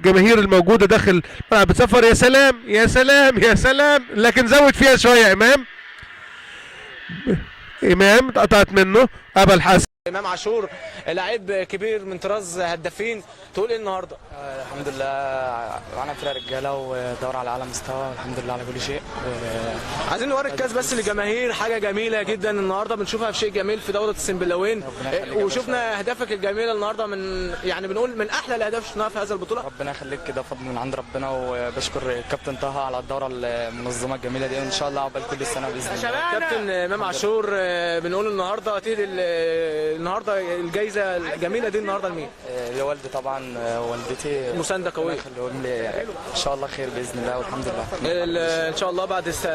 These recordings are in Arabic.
الجماهير الموجوده داخل الملعب بتصفر. يا سلام يا سلام يا سلام، لكن زود فيها شويه امام. امام اتقطعت منه. ابا الحسن امام عاشور لاعب كبير من طراز هدافين، تقول ايه النهارده؟ الحمد لله معانا فرقه رجاله ودور على اعلى مستوى، الحمد لله على كل شيء. عايزين نوري الكاس بس للجماهير، حاجه جميله جدا النهارده بنشوفها في شيء جميل في دوله السنبلاوين، وشفنا اهدافك الجميله النهارده من يعني بنقول من احلى الاهداف شفناها في هذه البطوله. ربنا يخليك، كده فضل من عند ربنا، وبشكر الكابتن طه على الدوره المنظمه الجميله دي، وان شاء الله عقبال كل سنه باذن الله. كابتن امام عاشور، بنقول النهارده اكيد النهارده الجائزه الجميله دي النهارده لمين؟ لوالدي طبعا، والدتي مسانده قويه. ان شاء الله خير باذن الله والحمد لله. ان شاء الله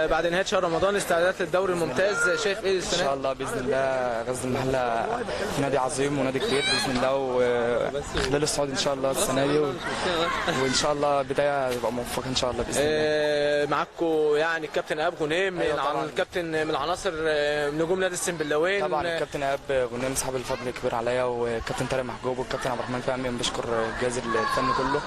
بعد نهايه شهر رمضان استعدادات للدوري الممتاز، شايف ايه السنه؟ ان شاء الله باذن الله غزل المحله نادي عظيم ونادي كبير باذن الله، وخلال الصعود ان شاء الله السنه دي، وان شاء الله بدايه تبقى موفقه ان شاء الله باذن الله. معاكم يعني الكابتن ايهاب غنيم، الكابتن من العناصر نجوم نادي السنبلاوين. طبعا الكابتن ايهاب غنيم صاحب الفضل الكبير عليا، والكابتن طارق محجوب والكابتن عبد الرحمن فهمي، بشكر الجهاز الفني كله.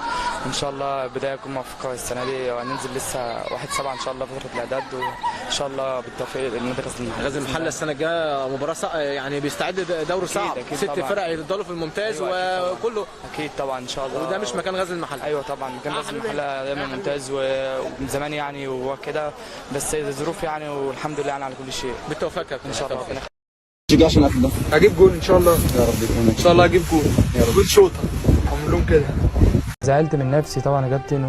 ان شاء الله بدايه تكون موفقه السنه دي، وهننزل لسه 1/7 ان شاء الله فتره الاعداد، وان شاء الله بالتوفيق لنادي غزل المحله. السنه الجايه مباراه يعني بيستعد دوري صعب، 6 فرق هيفضلوا في الممتاز. أيوة وكله اكيد طبعا ان شاء الله، وده مش مكان غزل المحله. ايوه طبعا مكان غزل المحله دايما ممتاز ومن زمان يعني، وهو كده بس الظروف يعني، والحمد لله يعني على كل شيء. بالتوفيق ان شاء الله. عشان ده هجيب جول ان شاء الله يا رب، ان شاء الله هجيب جول يا رب، جول شوطه اعمل لهم كده. زعلت من نفسي طبعا يا كابتن،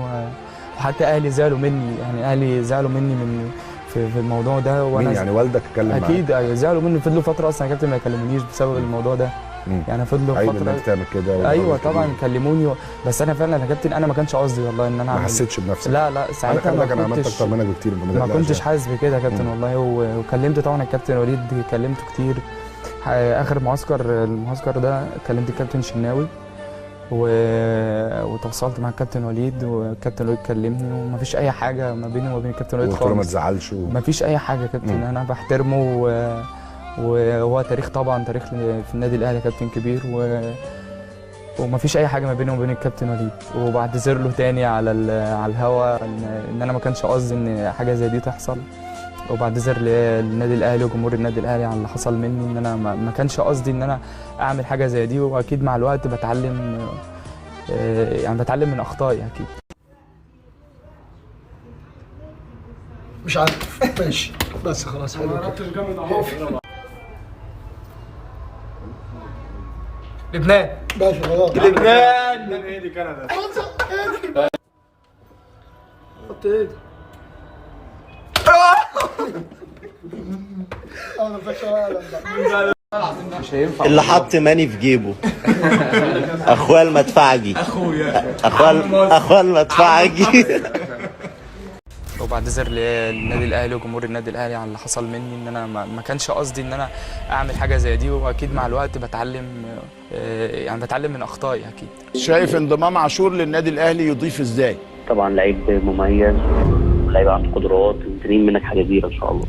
وحتى اهلي زعلوا مني، يعني اهلي زعلوا مني في الموضوع ده. وانا مين يعني والدك اتكلم معاك؟ اكيد ايوه زعلوا مني، فضلوا فتره اصلا يا كابتن ما يكلمونيش بسبب الموضوع ده. يعني فضلوا فتره. انك تعمل كده. ايوه طبعا كلموني، بس انا فعلا يا كابتن انا ما كانش قصدي والله ان انا ما حسيتش بنفسك. لا ساعتها انا عملت اكتر منك بكتير، ما كنتش حاسس بكده يا كابتن والله. وكلمت طبعا الكابتن وليد، كلمته كتير. اخر المعسكر ده كلمت الكابتن شناوي وتواصلت مع الكابتن وليد، والكابتن وليد كلمني، ومفيش اي حاجه ما بيني وما بين الكابتن وليد خالص. ما تزعلش مفيش اي حاجه يا كابتن، انا بحترمه وهو تاريخ طبعا، تاريخ في النادي الاهلي كابتن كبير، ومفيش اي حاجه ما بيني وما بين الكابتن وليد. وبعتذر له تاني على الهوا ان انا ما كانش قصدي ان حاجه زي دي تحصل، وبعتذر للنادي الاهلي وجمهور النادي الاهلي على اللي حصل مني، ان انا ما كانش قصدي ان انا اعمل حاجه زي دي. واكيد مع الوقت بتعلم، يعني بتعلم من اخطائي اكيد. مش عارف ماشي بس خلاص حلو كده. لبنان ماشي خلاص. لبنان ايه دي؟ كندا. حط ايدي. اللي حط ماني في جيبه اخويا المدفعجي، اخويا المدفعجي. وبعتذر للنادي الاهلي وجمهور النادي الاهلي على اللي حصل مني، ان انا ما كانش قصدي ان انا اعمل حاجه زي دي. واكيد مع الوقت بتعلم، يعني بتعلم من اخطائي اكيد. شايف انضمام عاشور للنادي الاهلي يضيف ازاي؟ طبعا لعيب مميز، لعيب عنده قدرات، مستنيين منك حاجه كبيره ان شاء الله.